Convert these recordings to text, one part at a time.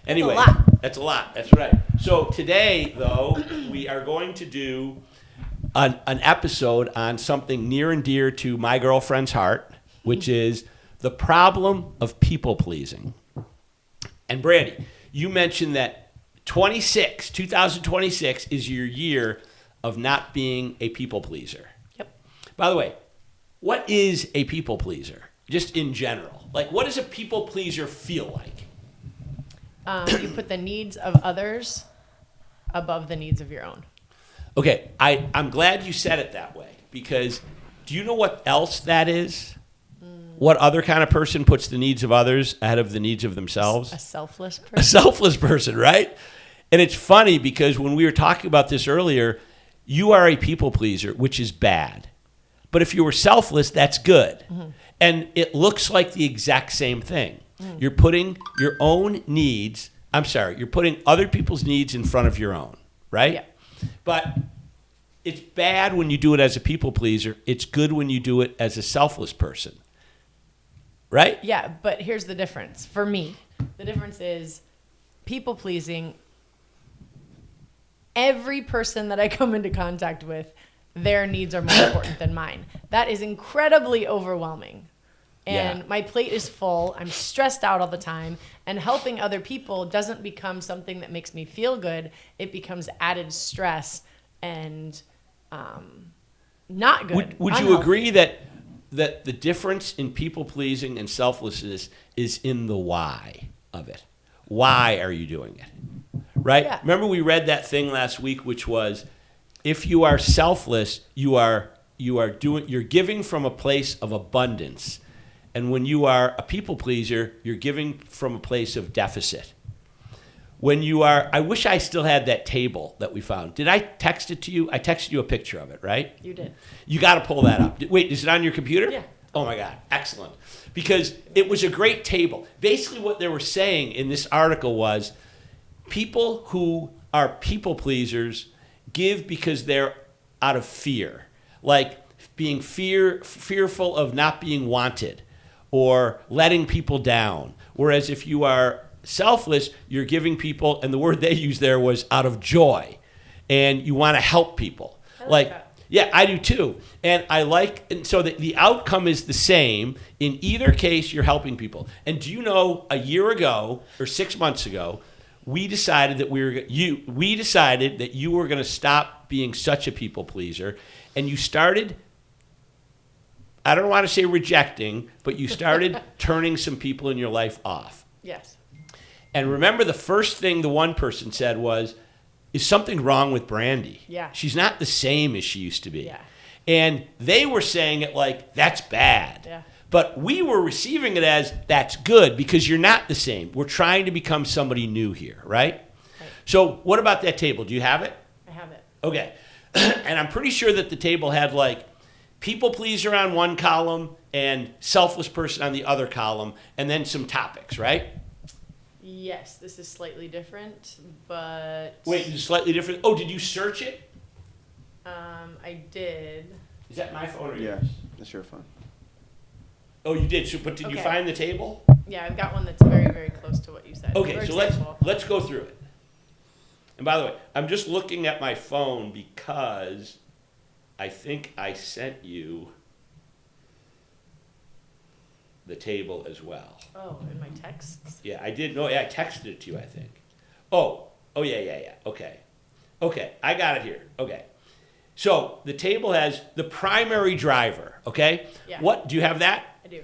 Anyway, That's a lot. that's a lot. That's right. So today, though, we are going to do an episode on something near and dear to my girlfriend's heart, which is the problem of people pleasing. And Brandy, you mentioned that 2026 is your year of not being a people pleaser. Yep. By the way, what is a people pleaser? Just in general. Like, what does a people pleaser feel like? You put the needs of others above the needs of your own. Okay, I'm glad you said it that way, because do you know what else that is? What other kind of person puts the needs of others ahead of the needs of themselves? A selfless person. A selfless person, right? And it's funny because when we were talking about this earlier, you are a people pleaser, which is bad. But if you were selfless, that's good. Mm-hmm. And it looks like the exact same thing. Mm. You're putting your own needs, you're putting other people's needs in front of your own, right? Yeah. But it's bad when you do it as a people pleaser. It's good when you do it as a selfless person. Right? Yeah, but here's the difference. For me, the difference is people pleasing. Every person that I come into contact with, their needs are more important than mine. That is incredibly overwhelming. And my plate is full. I'm stressed out all the time. And helping other people doesn't become something that makes me feel good. It becomes added stress and not good. Would you agree that the difference in people pleasing and selflessness is in the why of it? Why are you doing it? Right? Yeah. Remember we read that thing last week, which was, if you are selfless, you're giving from a place of abundance. And when you are a people pleaser, you're giving from a place of deficit. When you are, I wish I still had that table that we found. Did I text it to you? I texted you a picture of it, right? You did. You got to pull that up. Wait, is it on your computer? Yeah. Oh my God, excellent. Because it was a great table. Basically what they were saying in this article was, people who are people pleasers give because they're out of fear. Like being fearful of not being wanted or letting people down. Whereas if you are selfless, you're giving people, and the word they used there was out of joy, and you want to help people. I like that. Yeah, I do too. And so the outcome is the same. In either case, you're helping people. And do you know, a year ago or 6 months ago, we decided that you were going to stop being such a people pleaser, and you started, I don't want to say rejecting, but you started turning some people in your life off. Yes. And remember, the first thing the one person said was, is something wrong with Brandy? Yeah. She's not the same as she used to be. Yeah. And they were saying it like, that's bad. Yeah. But we were receiving it as, that's good, because you're not the same. We're trying to become somebody new here, right? So what about that table? Do you have it? I have it. Okay. And I'm pretty sure that the table had like people pleaser on one column and selfless person on the other column, and then some topics, right? Yes, this is slightly different, but... Wait, it's slightly different? Oh, did you search it? I did. Is that my phone or yours? Yeah, that's your phone. Oh, you did. But did you Okay. find the table? Yeah, I've got one that's very, very close to what you said. Okay, For so example, let's go through it. And by the way, I'm just looking at my phone because I think I sent you the table as well. Oh, in my texts? Yeah, I did. No, yeah, I texted it to you, I think. Oh, yeah. Okay, I got it here. Okay. So the table has the primary driver, okay? Yeah. What, do you have that? I do.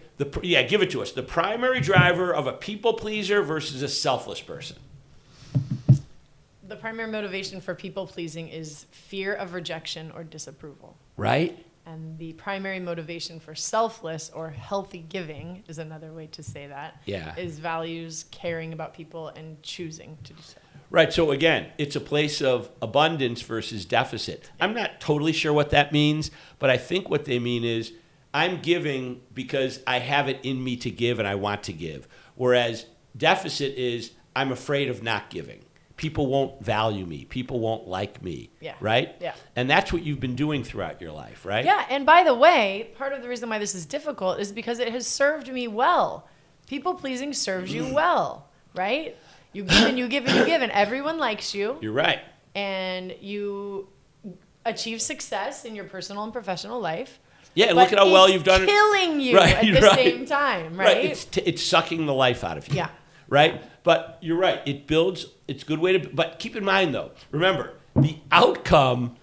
Give it to us. The primary driver of a people pleaser versus a selfless person. The primary motivation for people pleasing is fear of rejection or disapproval. Right? And the primary motivation for selfless or healthy giving is another way to say that. Yeah. Is values, caring about people, and choosing to do so. Right. So again, it's a place of abundance versus deficit. I'm not totally sure what that means, but I think what they mean is I'm giving because I have it in me to give and I want to give. Whereas deficit is I'm afraid of not giving. People won't value me. People won't like me. Yeah. Right? Yeah. And that's what you've been doing throughout your life, right? Yeah. And by the way, part of the reason why this is difficult is because it has served me well. People pleasing serves you well, right? You give and you give and you give, and everyone likes you. You're right. And you achieve success in your personal and professional life. Yeah, and look at how well you've done it. Killing you at the same time, right? It's sucking the life out of you. Yeah. Right? But you're right. It builds, it's a good way to, but keep in mind though, remember, the outcome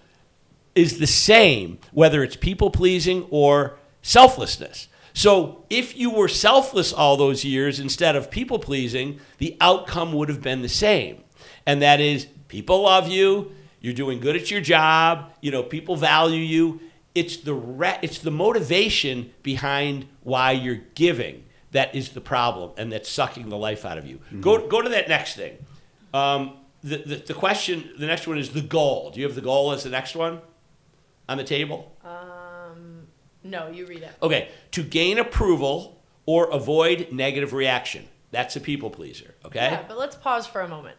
is the same, whether it's people pleasing or selflessness. So if you were selfless all those years instead of people pleasing, the outcome would have been the same. And that is, people love you, you're doing good at your job, people value you. It's the motivation behind why you're giving that is the problem, and that's sucking the life out of you. Mm-hmm. Go to that next thing. The question, the next one is the goal. Do you have the goal as the next one on the table? No, you read it. Okay. To gain approval or avoid negative reaction. That's a people pleaser, okay? Yeah, but let's pause for a moment.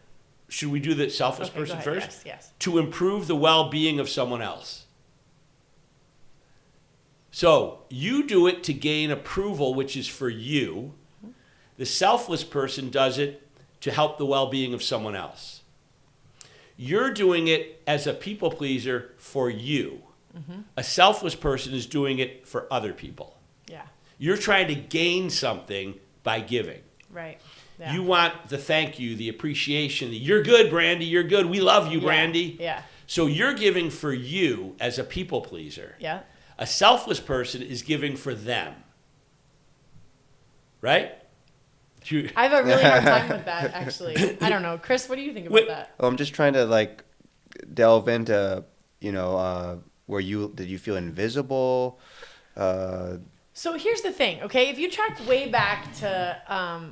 Should we do the selfless person go ahead. first? Yes. To improve the well-being of someone else. So you do it to gain approval, which is for you. The selfless person does it to help the well-being of someone else. You're doing it as a people pleaser for you. Mm-hmm. A selfless person is doing it for other people. Yeah. You're trying to gain something by giving. Right. Yeah. You want the thank you, the appreciation. You're good, Brandy. You're good. We love you, Brandy. Yeah. So you're giving for you as a people pleaser. Yeah. A selfless person is giving for them. Right? I have a really hard time with that, actually. I don't know. Chris, what do you think about that? Well, I'm just trying to delve into, did you feel invisible? So here's the thing, okay? If you track way back to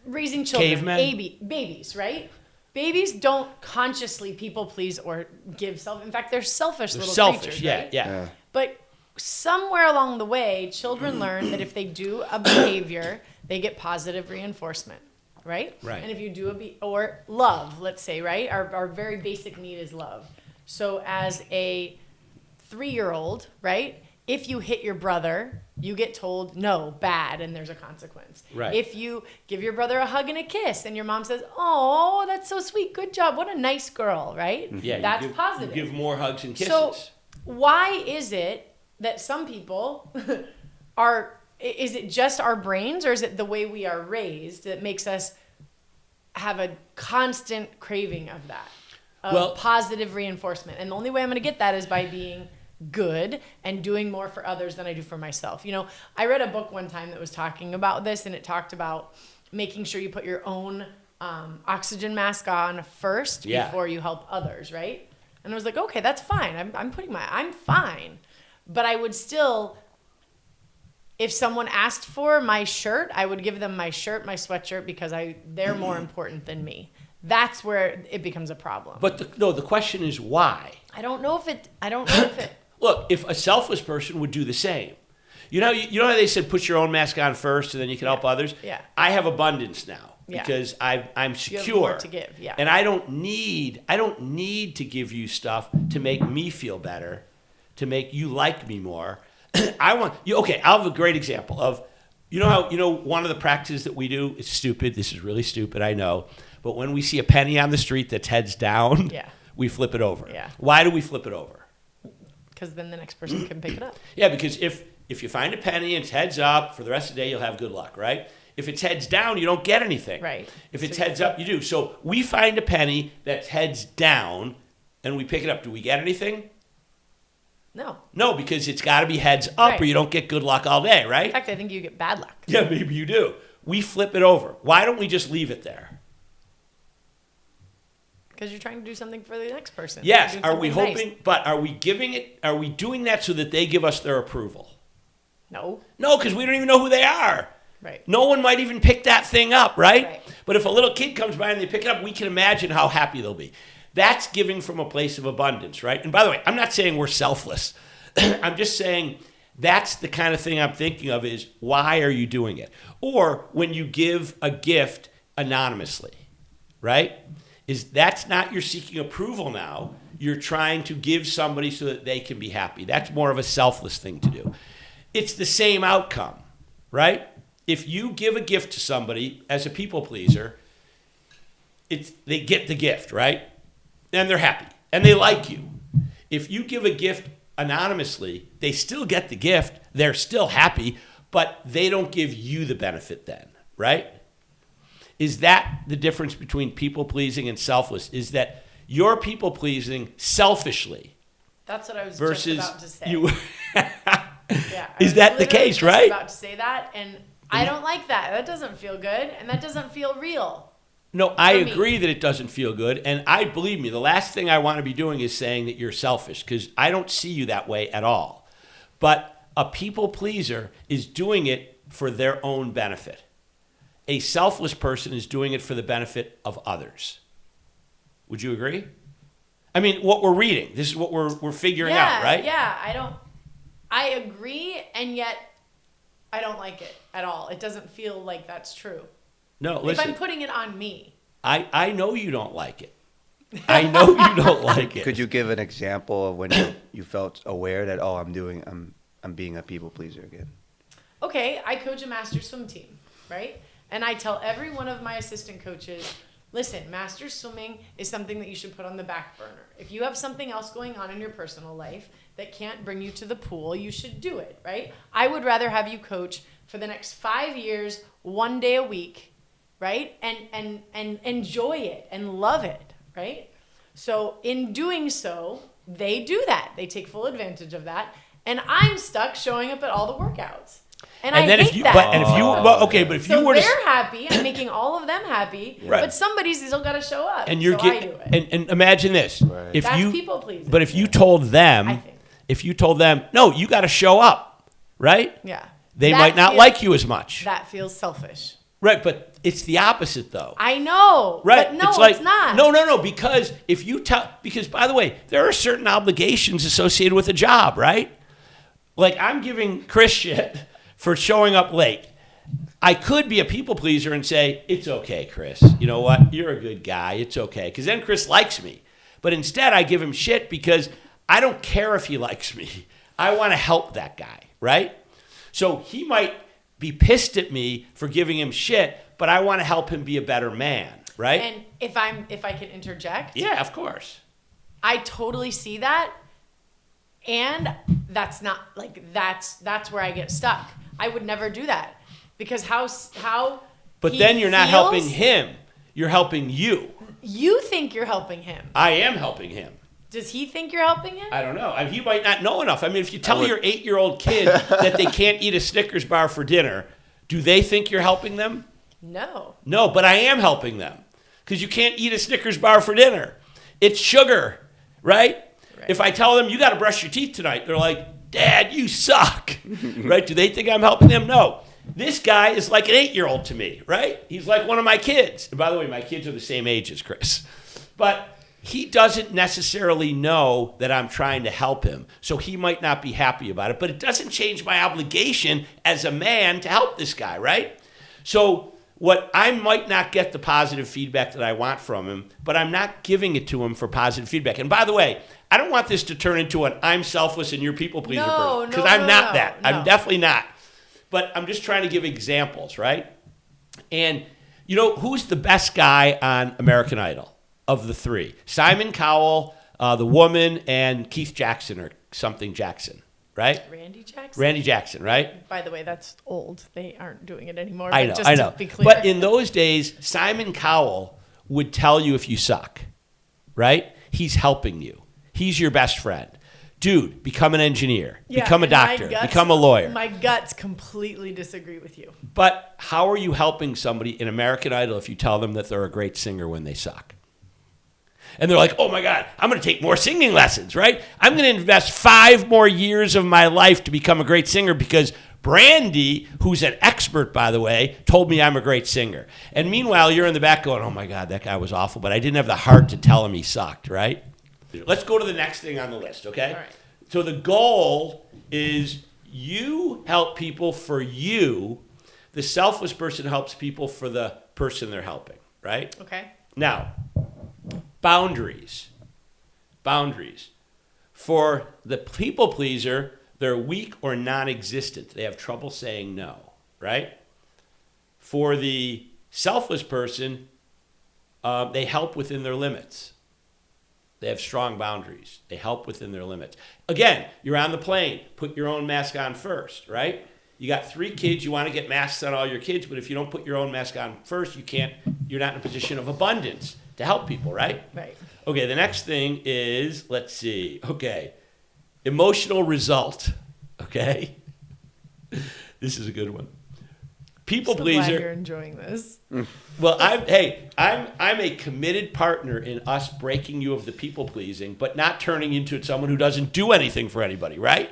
raising children, Cavemen? babies, right? Babies don't consciously people please or give self. In fact, they're selfish little creatures, right? Yeah. But somewhere along the way, children learn that if they do a behavior, they get positive reinforcement, right? Right. And if you do or love, let's say, right? Our very basic need is love. So as a 3-year-old, right? If you hit your brother, you get told, no, bad, and there's a consequence. Right. If you give your brother a hug and a kiss, and your mom says, oh, that's so sweet, good job, what a nice girl, right? Yeah, that's positive. You give more hugs and kisses. So why is it that some people is it just our brains, or is it the way we are raised that makes us have a constant craving of that, of positive reinforcement? And the only way I'm going to get that is by being good and doing more for others than I do for myself. I read a book one time that was talking about this, and it talked about making sure you put your own oxygen mask on first before you help others, right? And I was like, okay, that's fine. I'm fine. But I would still, if someone asked for my shirt, I would give them my shirt, my sweatshirt, because they're more important than me. That's where it becomes a problem. But the question is why? I don't know if it. Look, if a selfless person would do the same. You know how they said put your own mask on first and then you can help others? Yeah. I have abundance now because I'm secure. You have more to give, yeah. And I don't need to give you stuff to make me feel better, to make you like me more. I'll have a great example of, one of the practices that we do, it's stupid, this is really stupid, I know, but when we see a penny on the street that's heads down, we flip it over. Yeah. Why do we flip it over? Because then the next person can pick it up. Yeah, because if you find a penny and it's heads up, for the rest of the day you'll have good luck, right? If it's heads down, you don't get anything. Right. If it's heads up, you do. So we find a penny that's heads down and we pick it up. Do we get anything? No. No, because it's got to be heads up or you don't get good luck all day, right? In fact, I think you get bad luck. Yeah, maybe you do. We flip it over. Why don't we just leave it there? Because you're trying to do something for the next person. Yes. Are we hoping, nice. but are we doing that so that they give us their approval? No. No, because we don't even know who they are. Right. No one might even pick that thing up, right? But if a little kid comes by and they pick it up, we can imagine how happy they'll be. That's giving from a place of abundance, right? And by the way, I'm not saying we're selfless. I'm just saying that's the kind of thing I'm thinking of is why are you doing it? Or when you give a gift anonymously, right? That's not you're seeking approval now. You're trying to give somebody so that they can be happy. That's more of a selfless thing to do. It's the same outcome, right? If you give a gift to somebody as a people pleaser, they get the gift, right? And they're happy and they like you. If you give a gift anonymously, they still get the gift. They're still happy, but they don't give you the benefit then, right? Is that the difference between people pleasing and selfless? Is that you're people pleasing selfishly That's what I was versus just about to say. you? Yeah, Is that the case, right? I was about to say that, and I don't like that. That doesn't feel good, and that doesn't feel real. No, I For me. agree that it doesn't feel good. And believe me, the last thing I want to be doing is saying that you're selfish, because I don't see you that way at all. But a people pleaser is doing it for their own benefit. A selfless person is doing it for the benefit of others. Would you agree? I mean, what we're reading, this is what we're figuring out, right? Yeah, I agree, and yet I don't like it at all. It doesn't feel like that's true. No, If listen, I'm putting it on me. I know you don't like it. I know you don't like it. Could you give an example of when you felt aware that I'm being a people pleaser again? Okay, I coach a master swim team, right? And I tell every one of my assistant coaches, listen, master swimming is something that you should put on the back burner. If you have something else going on in your personal life that can't bring you to the pool, you should do it, right? I would rather have you coach for the next 5 years, 1 day a week, right? And enjoy it and love it, right? So in doing so, they do that. They take full advantage of that. And I'm stuck showing up at all the workouts. And I then hate if you, that. but if So you were to, they're happy. I'm making all of them happy. Right. But somebody's still got to show up. and you're so I do getting, it. and imagine this, Right. if That's you, people pleasing. but if you told I them, think. no, you got to show up, right? Yeah. They That might not feels- like you as much. That feels selfish. Right, but it's the opposite though. I know. Right. But no, it's, like, it's not. No, because because by the way, there are certain obligations associated with a job, right? Like I'm giving Chris shit for showing up late. I could be a people pleaser and say, it's okay, Chris. You know what? You're a good guy. It's okay. Because then Chris likes me. But instead, I give him shit because I don't care if he likes me. I want to help that guy, right? So he might be pissed at me for giving him shit, but I want to help him be a better man, right? And if I can interject, Yeah, of course. I totally see that. And that's not like that's where I get stuck. I would never do that. Because how But he then you're not feels- helping him. You're helping you. You think you're helping him. I am helping him. Does he think you're helping him? I don't know. I mean, he might not know enough. I mean, if you tell would- your 8-year-old kid that they can't eat a Snickers bar for dinner, do they think you're helping them? No. No, but I am helping them because you can't eat a Snickers bar for dinner. It's sugar, right? If I tell them you got to brush your teeth tonight, they're like, Dad, you suck, right? Do they think I'm helping them? No. This guy is like an 8-year-old to me, right? He's like one of my kids. And by the way, my kids are the same age as Chris. But he doesn't necessarily know that I'm trying to help him. So he might not be happy about it. But it doesn't change my obligation as a man to help this guy, right? So what I might not get the positive feedback that I want from him, but I'm not giving it to him for positive feedback. And by the way, I don't want this to turn into an I'm selfless and you're people pleaser person. Because I'm not that. no. I'm definitely not. But I'm just trying to give examples, right? And you know, who's the best guy on American Idol of the three? Simon Cowell, the woman, and Keith Jackson or something Jackson, right? Randy Jackson? Randy Jackson, right? By the way, that's old. They aren't doing it anymore. I but know, just I know. To be clear. But in those days, Simon Cowell would tell you if you suck, right? He's helping you. He's your best friend. Dude, become an engineer. Yeah, become a and my doctor. guts- Become a lawyer. My guts completely disagree with you. But how are you helping somebody in American Idol if you tell them that they're a great singer when they suck? And they're like, oh my God, I'm going to take more singing lessons, right? I'm going to invest 5 more years of my life to become a great singer because Brandy, who's an expert, by the way, told me I'm a great singer. And meanwhile, you're in the back going, oh my God, that guy was awful, but I didn't have the heart to tell him he sucked, right? Let's go to the next thing on the list, okay? All right. So the goal is you help people for you. The selfless person helps people for the person they're helping, right? Okay. Now, boundaries. Boundaries. For the people pleaser, they're weak or non-existent. They have trouble saying no, right? For the selfless person, They help within their limits. They have strong boundaries. They help within their limits. Again, you're on the plane. Put your own mask on first, right? You got 3 kids. You want to get masks on all your kids, but if you don't put your own mask on first, you're not in a position of abundance to help people, right? Right. Okay, the next thing is, let's see. Okay, emotional result. Okay? This is a good one. People So pleaser. glad you're enjoying this. Well, I'm a committed partner in us breaking you of the people pleasing, but not turning into someone who doesn't do anything for anybody, right?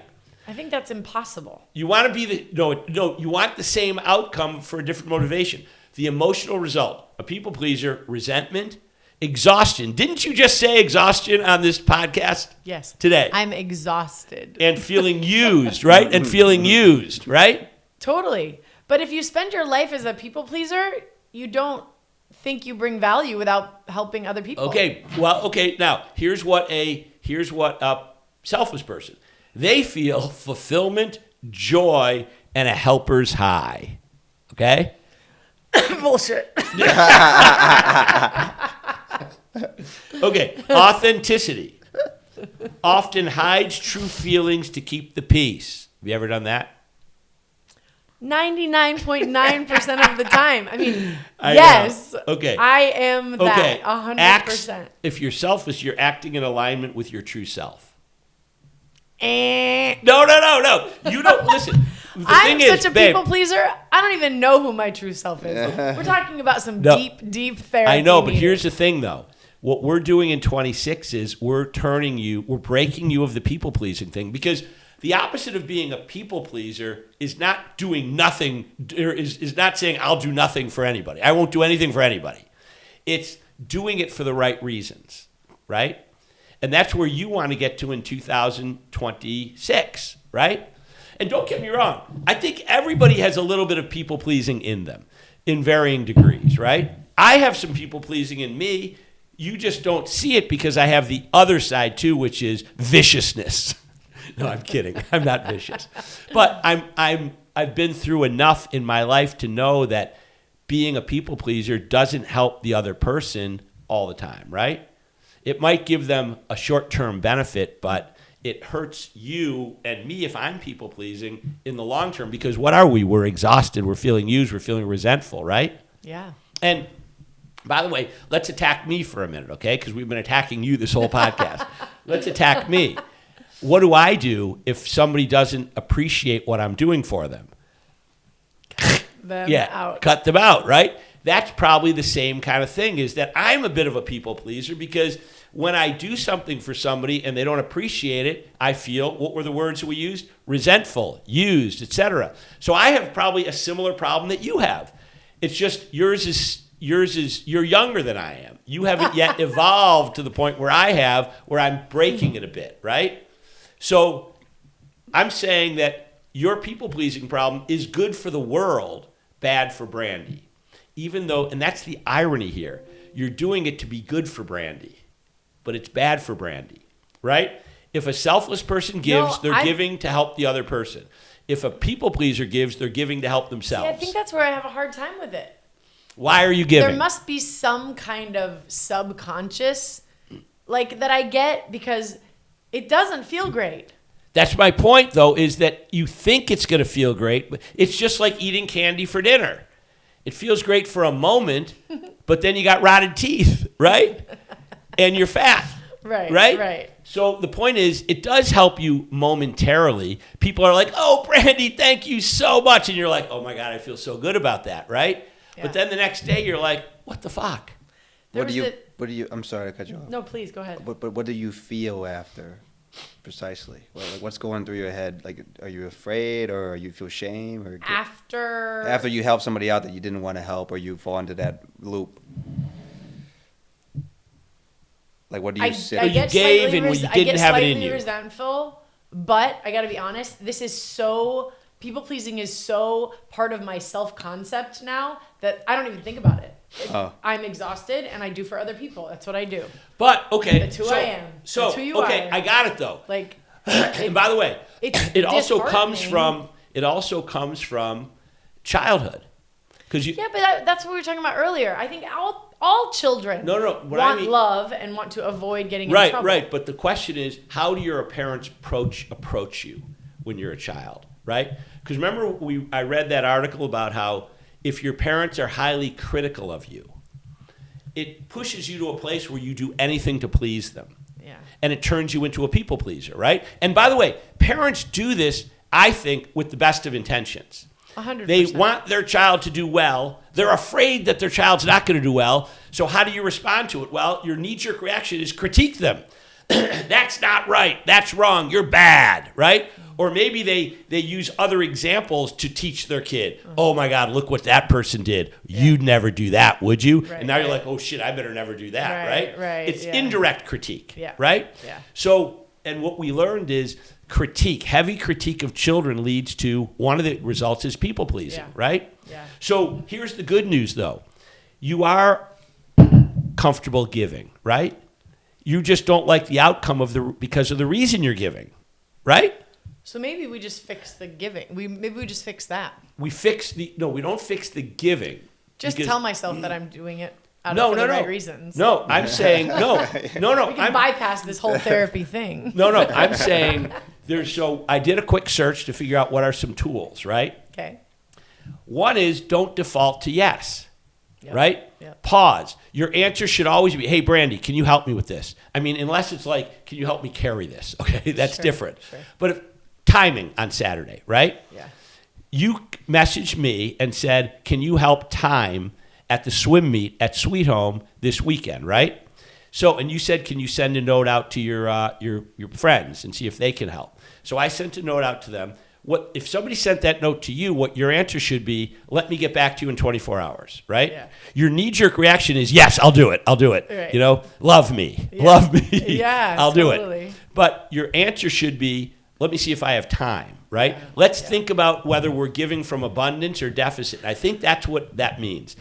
I think that's impossible. You want to be you want the same outcome for a different motivation. The emotional result, a people pleaser, resentment, exhaustion. Didn't you just say exhaustion on this podcast? Yes. Today. I'm exhausted. And feeling used, right? And feeling used, right? Totally. But if you spend your life as a people pleaser, you don't think you bring value without helping other people. Okay. Well, okay. Now, here's what a selfish person. They feel fulfillment, joy, and a helper's high. Okay? Bullshit. Okay. Authenticity. Often hides true feelings to keep the peace. Have you ever done that? 99.9% of the time. I mean, I yes. know. Okay. I am that. Okay. 100%. If you're selfish, you're acting in alignment with your true self. Eh. No. You don't listen. The I'm thing is, such a babe, people pleaser. I don't even know who my true self is. We're talking about some No. deep therapy. I know, but meeting. here's the thing, though. What we're doing in 26 is we're breaking you of the people pleasing thing, because the opposite of being a people pleaser is not doing nothing, or is not saying I'll do nothing for anybody. I won't do anything for anybody. It's doing it for the right reasons, right? And that's where you want to get to in 2026, right? And don't get me wrong. I think everybody has a little bit of people pleasing in them in varying degrees, right? I have some people pleasing in me. You just don't see it because I have the other side too, which is viciousness. No, I'm kidding. I'm not vicious. But I've been through enough in my life to know that being a people pleaser doesn't help the other person all the time, right? It might give them a short-term benefit, but it hurts you and me if I'm people pleasing in the long term, because what are we? We're exhausted. We're feeling used. We're feeling resentful, right? Yeah. And by the way, let's attack me for a minute, okay? Because we've been attacking you this whole podcast. Let's attack me. What do I do if somebody doesn't appreciate what I'm doing for them? Them out. Cut them out, right? That's probably the same kind of thing, is that I'm a bit of a people pleaser, because when I do something for somebody and they don't appreciate it, I feel, what were the words that we used? Resentful, used, etc. So I have probably a similar problem that you have. It's just you're younger than I am. You haven't yet evolved to the point where I have, where I'm breaking it a bit, right? So I'm saying that your people-pleasing problem is good for the world, bad for Brandy. Even though, and that's the irony here, you're doing it to be good for Brandy, but it's bad for Brandy, right? If a selfless person gives, they're giving to help the other person. If a people-pleaser gives, they're giving to help themselves. Yeah, I think that's where I have a hard time with it. Why are you giving? There must be some kind of subconscious, like, that I get, because it doesn't feel great. That's my point, though, is that you think it's going to feel great, but it's just like eating candy for dinner. It feels great for a moment, but then you got rotted teeth, right? And you're fat, right? So the point is, it does help you momentarily. People are like, oh, Brandy, thank you so much. And you're like, oh, my God, I feel so good about that, right? Yeah. But then the next day, you're like, what the fuck? What do you, I'm sorry to cut you off. No, please, go ahead. But what do you feel after? Precisely. Well, like, what's going through your head? Like, are you afraid, or you feel shame, or after you help somebody out that you didn't want to help, or you fall into that loop? Like, what do you say? I get you gave and when you didn't have it in you. Resentful, but I got to be honest. This is so people pleasing is so part of my self concept now that I don't even think about it. I'm exhausted, and I do for other people. That's what I do. But okay, that's who I am. So that's who you are. I got it though. Like, and by the way, it also comes from childhood, because but that's what we were talking about earlier. I think all children want love and want to avoid getting in trouble. Right. But the question is, how do your parents approach you when you're a child, right? Because remember, I read that article about how if your parents are highly critical of you, it pushes you to a place where you do anything to please them. Yeah. And it turns you into a people pleaser, right? And by the way, parents do this, I think, with the best of intentions. 100%. They want their child to do well. They're afraid that their child's not going to do well. So how do you respond to it? Well, your knee-jerk reaction is critique them. That's not right. That's wrong. You're bad, right? Or maybe they use other examples to teach their kid. Oh my God, look what that person did. Yeah. You'd never do that, would you? Right, and now you're like, oh shit, I better never do that, right? Right. It's indirect critique, yeah. right? Yeah. So, and what we learned is heavy critique of children leads to, one of the results is people pleasing, right? Yeah. So here's the good news though. You are comfortable giving, right? You just don't like the outcome because of the reason you're giving, right? So maybe we just fix the giving. Maybe we just fix that. We don't fix the giving. Just tell myself that I'm doing it for the right reasons. No, I'm saying no. We can bypass this whole therapy thing. No, I'm saying I did a quick search to figure out what are some tools, right? Okay. One is don't default to yes. Yep. Right? Yep. Pause. Your answer should always be, hey, Brandy, can you help me with this? I mean, unless it's like, can you help me carry this? Okay, that's different. Sure. But timing on Saturday, right? Yeah. You messaged me and said, can you help time at the swim meet at Sweet Home this weekend, right? So, and you said, can you send a note out to your friends and see if they can help? So I sent a note out to them. If somebody sent that note to you, what your answer should be, let me get back to you in 24 hours, right? Yeah. Your knee-jerk reaction is, yes, I'll do it. Right. Love me. Yeah, I'll totally. do it. But your answer should be, let me see if I have time, right? Yeah. Let's think about whether we're giving from abundance or deficit. I think that's what that means.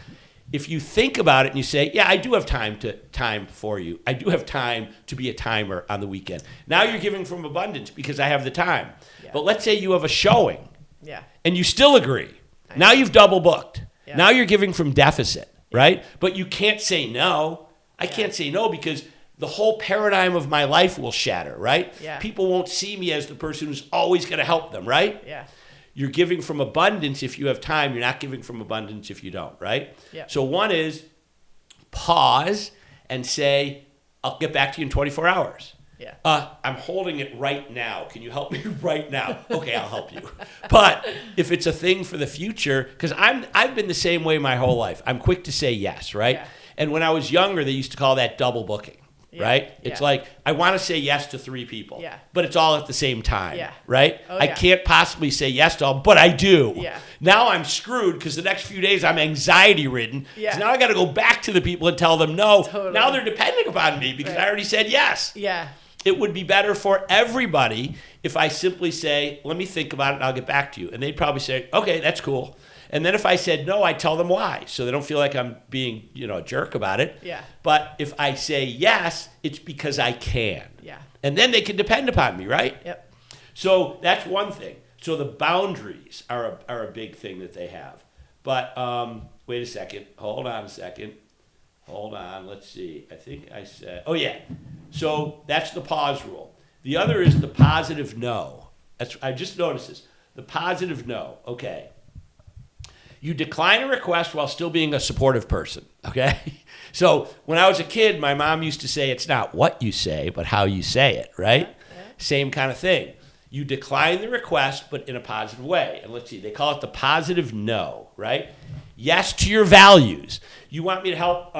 If you think about it and you say, yeah, I do have time for you. I do have time to be a timer on the weekend. Now you're giving from abundance because I have the time. Yeah. But let's say you have a showing and you still agree. Now you've double booked. Yeah. Now you're giving from deficit, right? But you can't say no. I can't say no because the whole paradigm of my life will shatter, right? Yeah. People won't see me as the person who's always going to help them, right? Yeah. You're giving from abundance if you have time. You're not giving from abundance if you don't, right? Yeah. So one is pause and say, I'll get back to you in 24 hours. Yeah. I'm holding it right now. Can you help me right now? Okay, I'll help you. But if it's a thing for the future, because I've been the same way my whole life. I'm quick to say yes, right? Yeah. And when I was younger, they used to call that double booking. Yeah. Right? It's like, I want to say yes to 3 people, but it's all at the same time, right? I can't possibly say yes to all, but I do. Yeah. Now I'm screwed because the next few days I'm anxiety ridden. Yeah. So now I got to go back to the people and tell them no. Totally. Now they're depending upon me because I already said yes. Yeah. It would be better for everybody if I simply say, let me think about it and I'll get back to you. And they'd probably say, okay, that's cool. And then if I said no, I tell them why, so they don't feel like I'm being, a jerk about it. Yeah. But if I say yes, it's because I can. Yeah. And then they can depend upon me, right? Yep. So that's one thing. So the boundaries are a big thing that they have. But wait a second. Hold on a second. Hold on. Let's see. I think I said. Oh yeah. So that's the pause rule. The other is the positive no. I just noticed this. The positive no. Okay. You decline a request while still being a supportive person, okay? So when I was a kid, my mom used to say, it's not what you say, but how you say it, right? Yeah. Same kind of thing. You decline the request, but in a positive way. And let's see, they call it the positive no, right? Yes to your values. You want me to help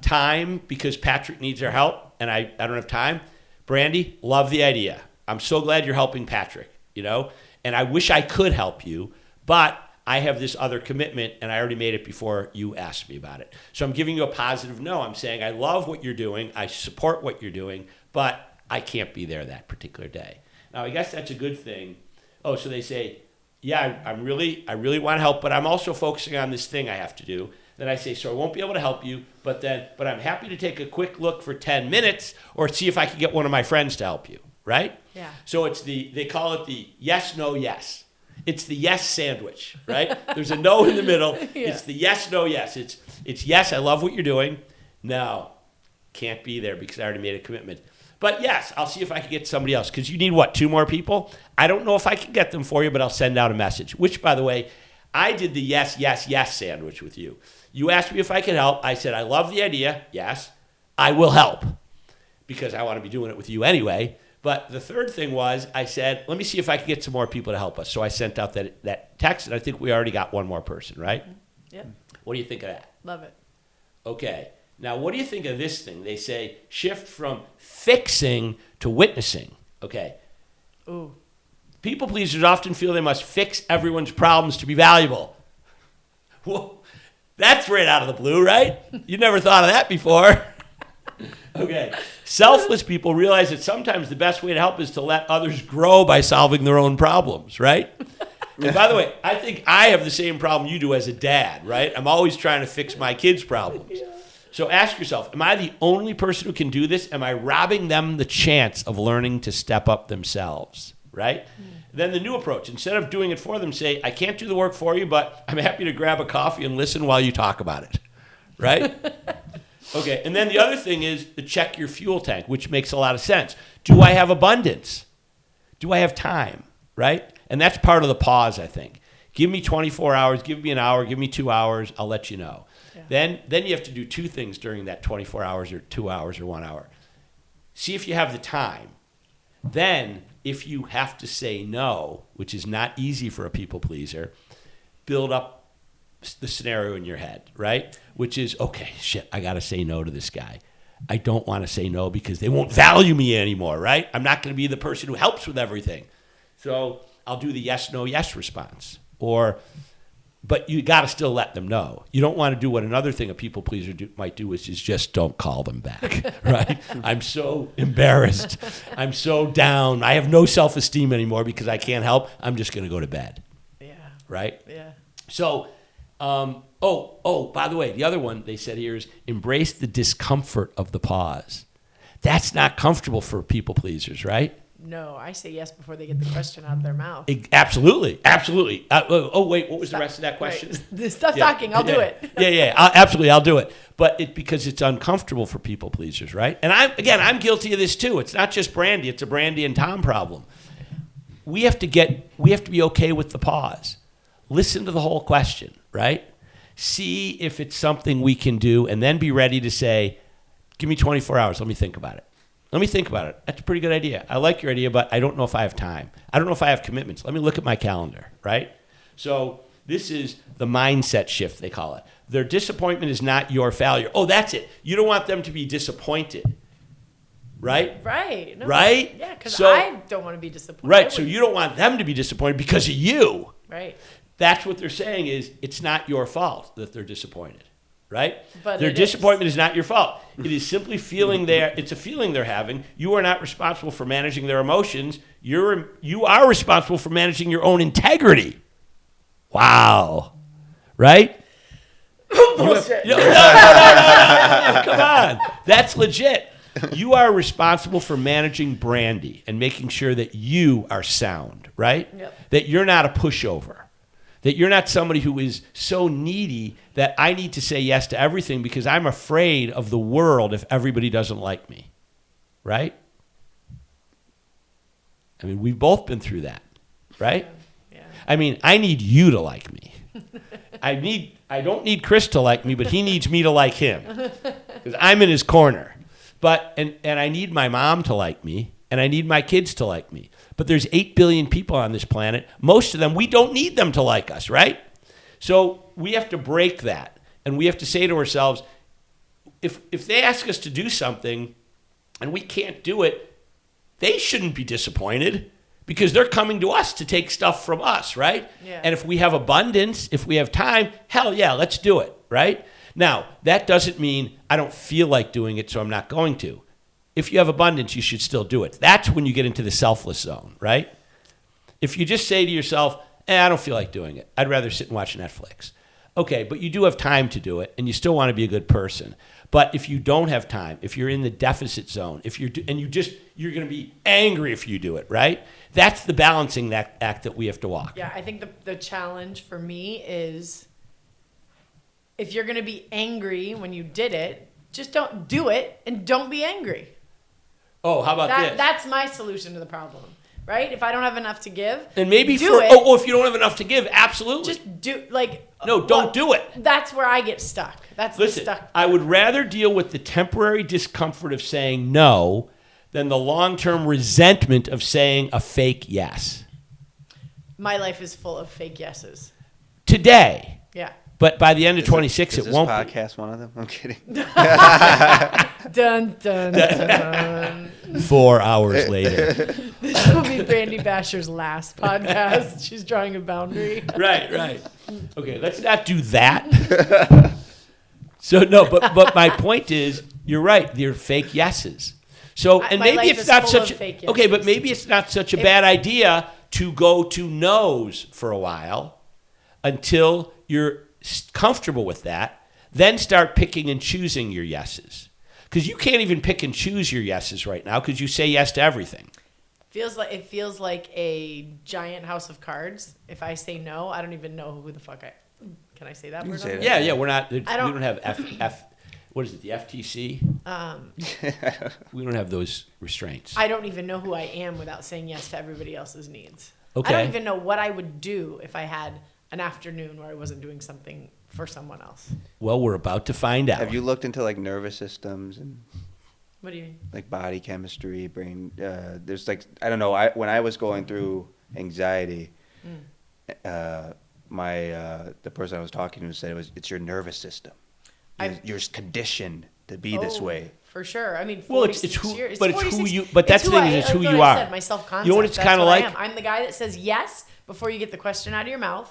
time because Patrick needs our help and I don't have time? Brandy, love the idea. I'm so glad you're helping Patrick, and I wish I could help you, but I have this other commitment, and I already made it before you asked me about it. So I'm giving you a positive no. I'm saying I love what you're doing. I support what you're doing, but I can't be there that particular day. Now, I guess that's a good thing. Oh, so they say, yeah, I really want to help, but I'm also focusing on this thing I have to do. Then I say, so I won't be able to help you, but I'm happy to take a quick look for 10 minutes or see if I can get one of my friends to help you, right? Yeah. So they call it the yes, no, yes. It's the yes sandwich, right? There's a no in the middle. Yeah. It's the yes, no, yes. It's yes, I love what you're doing. No, can't be there because I already made a commitment. But yes, I'll see if I can get somebody else. Because you need, what, 2 more people? I don't know if I can get them for you, but I'll send out a message. Which, by the way, I did the yes, yes, yes sandwich with you. You asked me if I could help. I said, I love the idea. Yes, I will help. Because I want to be doing it with you anyway. But the third thing was, I said, let me see if I can get some more people to help us. So I sent out that text, and I think we already got one more person, right? Yep. What do you think of that? Love it. Okay. Now, what do you think of this thing? They say shift from fixing to witnessing. Okay. Ooh. People pleasers often feel they must fix everyone's problems to be valuable. Whoa, that's right out of the blue, right? You never thought of that before. Okay. Selfless people realize that sometimes the best way to help is to let others grow by solving their own problems, right? And by the way, I think I have the same problem you do as a dad, right? I'm always trying to fix my kids' problems. So ask yourself, am I the only person who can do this? Am I robbing them the chance of learning to step up themselves, right? Then the new approach, instead of doing it for them, say, I can't do the work for you, but I'm happy to grab a coffee and listen while you talk about it, right? Okay, and then the other thing is to check your fuel tank, which makes a lot of sense. Do I have abundance? Do I have time, right? And that's part of the pause, I think. Give me 24 hours, give me an hour, give me 2 hours, I'll let you know. Yeah. Then you have to do 2 things during that 24 hours or 2 hours or 1 hour. See if you have the time. Then, if you have to say no, which is not easy for a people pleaser, build up the scenario in your head, right? Which is, okay, shit, I got to say no to this guy. I don't want to say no because they won't value me anymore, right? I'm not going to be the person who helps with everything. So I'll do the yes, no, yes response. But you got to still let them know. You don't want to do what another thing a people pleaser might do, which is just don't call them back, right? I'm so embarrassed. I'm so down. I have no self-esteem anymore because I can't help. I'm just going to go to bed. Yeah. Right? Yeah. So, by the way, the other one they said here is embrace the discomfort of the pause. That's not comfortable for people pleasers, right? No, I say yes before they get the question out of their mouth. Absolutely. Wait, what was the rest of that question? Right. Stop talking, I'll do it. Absolutely, I'll do it. But because it's uncomfortable for people pleasers, right? And I'm guilty of this too. It's not just Brandy, it's a Brandy and Tom problem. We have to be okay with the pause. Listen to the whole question, right? See if it's something we can do, and then be ready to say, give me 24 hours, let me think about it. That's a pretty good idea. I like your idea, but I don't know if I have time. I don't know if I have commitments. Let me look at my calendar, right? So this is the mindset shift, they call it. Their disappointment is not your failure. Oh, that's it. You don't want them to be disappointed, right? Right. No, right? Yeah, because I don't want to be disappointed. Right, so you don't want them to be disappointed because of you. Right. That's what they're saying is it's not your fault that they're disappointed. Right? But their disappointment is not your fault. It is simply it's a feeling they're having. You are not responsible for managing their emotions. You are responsible for managing your own integrity. Wow. Right? Bullshit. No. Come on. That's legit. You are responsible for managing Brandy and making sure that you are sound, right? Yep. That you're not a pushover. That you're not somebody who is so needy that I need to say yes to everything because I'm afraid of the world if everybody doesn't like me, right? I mean, we've both been through that, right? Yeah. I mean, I need you to like me. I don't need Chris to like me, but he needs me to like him because I'm in his corner. And I need my mom to like me, and I need my kids to like me. But there's 8 billion people on this planet. Most of them, we don't need them to like us, right? So we have to break that. And we have to say to ourselves, if they ask us to do something and we can't do it, they shouldn't be disappointed because they're coming to us to take stuff from us, right? Yeah. And if we have abundance, if we have time, hell yeah, let's do it, right? Now, that doesn't mean I don't feel like doing it, so I'm not going to. If you have abundance, you should still do it. That's when you get into the selfless zone, right? If you just say to yourself, I don't feel like doing it. I'd rather sit and watch Netflix. Okay, but you do have time to do it, and you still want to be a good person. But if you don't have time, if you're in the deficit zone, you're going to be angry if you do it, right? That's the balancing act that we have to walk. Yeah, I think the challenge for me is if you're going to be angry when you did it, just don't do it and don't be angry. Oh, how about this? That's my solution to the problem, right? If I don't have enough to give, and maybe do it. If you don't have enough to give, absolutely. Just do don't do it. That's where I get stuck. Listen, I would rather deal with the temporary discomfort of saying no than the long-term resentment of saying a fake yes. My life is full of fake yeses. Today. Yeah. But by the end of 26, it won't be. Is this podcast one of them? I'm kidding. Dun, dun, dun. 4 hours later. This will be Brandy Basher's last podcast. She's drawing a boundary. Right. Okay, let's not do that. So, no, but my point is, you're right. They're fake yeses. So, and maybe it's not such okay, but maybe it's not such a bad idea to go to no's for a while until you're comfortable with that, then start picking and choosing your yeses. Because you can't even pick and choose your yeses right now because you say yes to everything. It feels like a giant house of cards. If I say no, I don't even know who the fuck can I say that word? Say that. Yeah, we're not. We don't have F. What is it? The FTC. We don't have those restraints. I don't even know who I am without saying yes to everybody else's needs. Okay. I don't even know what I would do if I had an afternoon where I wasn't doing something for someone else. Well, we're about to find out. Have you looked into like nervous systems and what do you mean? Like body chemistry, brain? There's like, I don't know. When I was going through anxiety, the person I was talking to said it's your nervous system. You're conditioned to be this way. For sure. I mean, well, it's who, years. But it's who you. But that's the thing is, it's who you are. Said, my self-concept. You know what it's kind of like? I'm the guy that says yes before you get the question out of your mouth.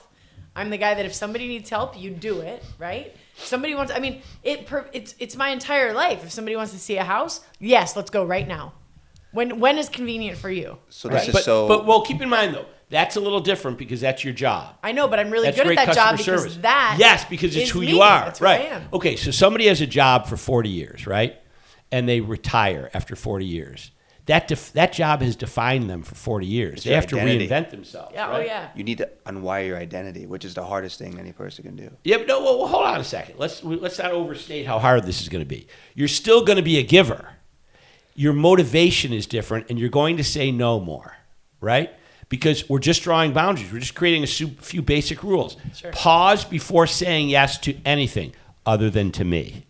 I'm the guy that if somebody needs help, you do it, right? If somebody wants, I mean, it's my entire life. If somebody wants to see a house, yes, let's go right now. When is convenient for you? So this is so. But well, keep in mind though, that's a little different because that's your job. I know, but I'm really good at that job because that. Yes, because it's who me. you are. That's right. Who I am. Okay, so somebody has a job for 40 years, right? And they retire after 40 years. That job has defined them for 40 years. They have to reinvent themselves. Yeah, right? Oh yeah. You need to unwire your identity, which is the hardest thing any person can do. Yeah, but no. Well, hold on a second. Let's not overstate how hard this is going to be. You're still going to be a giver. Your motivation is different, and you're going to say no more, right? Because we're just drawing boundaries. We're just creating a few basic rules. Sure. Pause before saying yes to anything other than to me.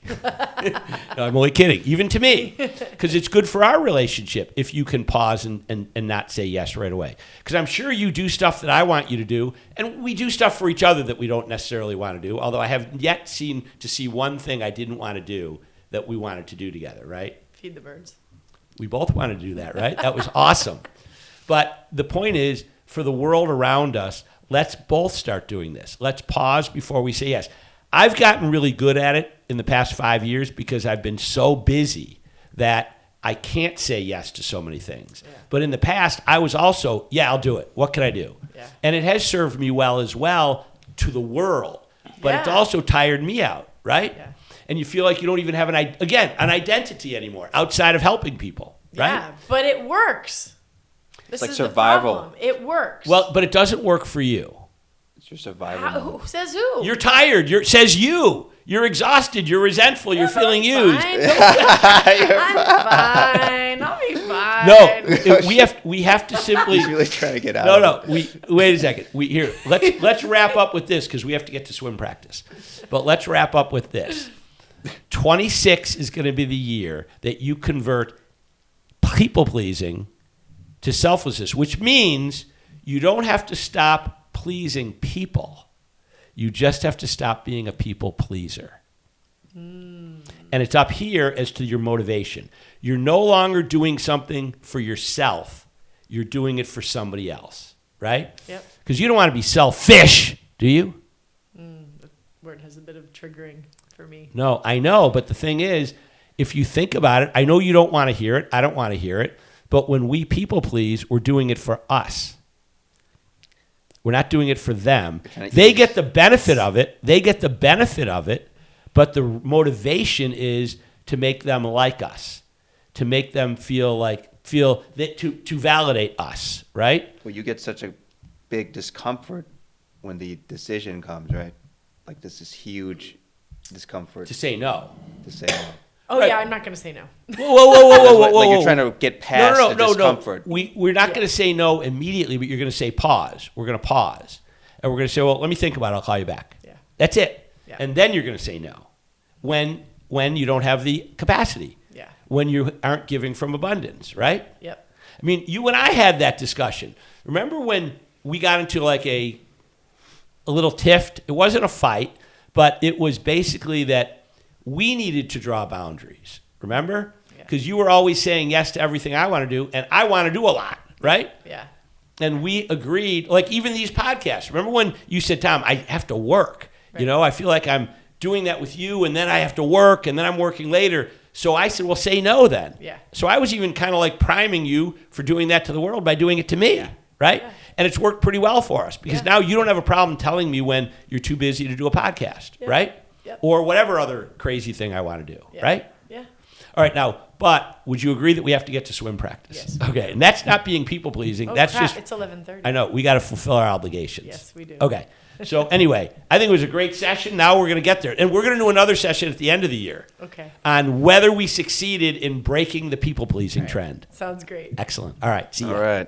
No, I'm only kidding. Even to me. Because it's good for our relationship if you can pause and not say yes right away. Because I'm sure you do stuff that I want you to do, and we do stuff for each other that we don't necessarily want to do, although I have yet to see one thing I didn't want to do that we wanted to do together, right? Feed the birds. We both wanted to do that, right? That was awesome. But the point is, for the world around us, let's both start doing this. Let's pause before we say yes. I've gotten really good at it in the past 5 years because I've been so busy that I can't say yes to so many things. Yeah. But in the past, I was also, I'll do it. What can I do? Yeah. And it has served me well as well to the world. But it's also tired me out, right? Yeah. And you feel like you don't even have an identity anymore outside of helping people, right? Yeah, but it works. This like is survival. The problem. It works. Well, but it doesn't work for you. It's your survival. Who says who? You're tired. Says you. You're exhausted. You're resentful. You're feeling used. I'm fine. I'll be fine. No, we have to simply. He's really trying to get out. No. Wait a second. Let's wrap up with this because we have to get to swim practice. But let's wrap up with this. 26 is going to be the year that you convert people pleasing to selflessness, which means you don't have to stop pleasing people. You just have to stop being a people pleaser. And it's up here as to your motivation. You're no longer doing something for yourself. You're doing it for somebody else, right? Yep. Because you don't want to be selfish, do you? The word has a bit of triggering for me. No, I know. But the thing is, if you think about it, I know you don't want to hear it. I don't want to hear it. But when we people please, we're doing it for us. We're not doing it for them. They get the benefit of it. But the motivation is to make them like us, to make them feel that to validate us, right? Well, you get such a big discomfort when the decision comes, right? Like this is huge discomfort To say no. to say no. Oh Right. yeah, I'm not going to say no. Like you're trying to get past the discomfort. No. We're not going to say no immediately, but you're going to say pause. We're going to pause. And we're going to say, well, let me think about it. I'll call you back. Yeah. That's it. Yeah. And then you're going to say no when you don't have the capacity. Yeah. When you aren't giving from abundance, right? Yep. I mean, you and I had that discussion. Remember when we got into like a little tiff? It wasn't a fight, but it was basically that we needed to draw boundaries. Remember? Because you were always saying yes to everything I want to do, and I want to do a lot, right? Yeah. And we agreed, like even these podcasts. Remember when you said, Tom, I have to work. Right. You know, I feel like I'm doing that with you, and then I have to work, and then I'm working later. So I said, well, say no then. Yeah. So I was even kind of like priming you for doing that to the world by doing it to me, right? Yeah. And it's worked pretty well for us because Yeah. now you don't have a problem telling me when you're too busy to do a podcast, Yeah. right? Yep. Or whatever other crazy thing I want to do, Yeah. right? Yeah. All right, now, but would you agree that we have to get to swim practice? Yes. Okay, and that's not being people pleasing. Oh, That's crap. just It's 11:30. I know we got to fulfill our obligations. Yes, we do. Okay. So anyway, I think it was a great session. Now we're going to get there, and we're going to do another session at the end of the year Okay. on whether we succeeded in breaking the people pleasing trend. Sounds great. Excellent. All right. See you. All right.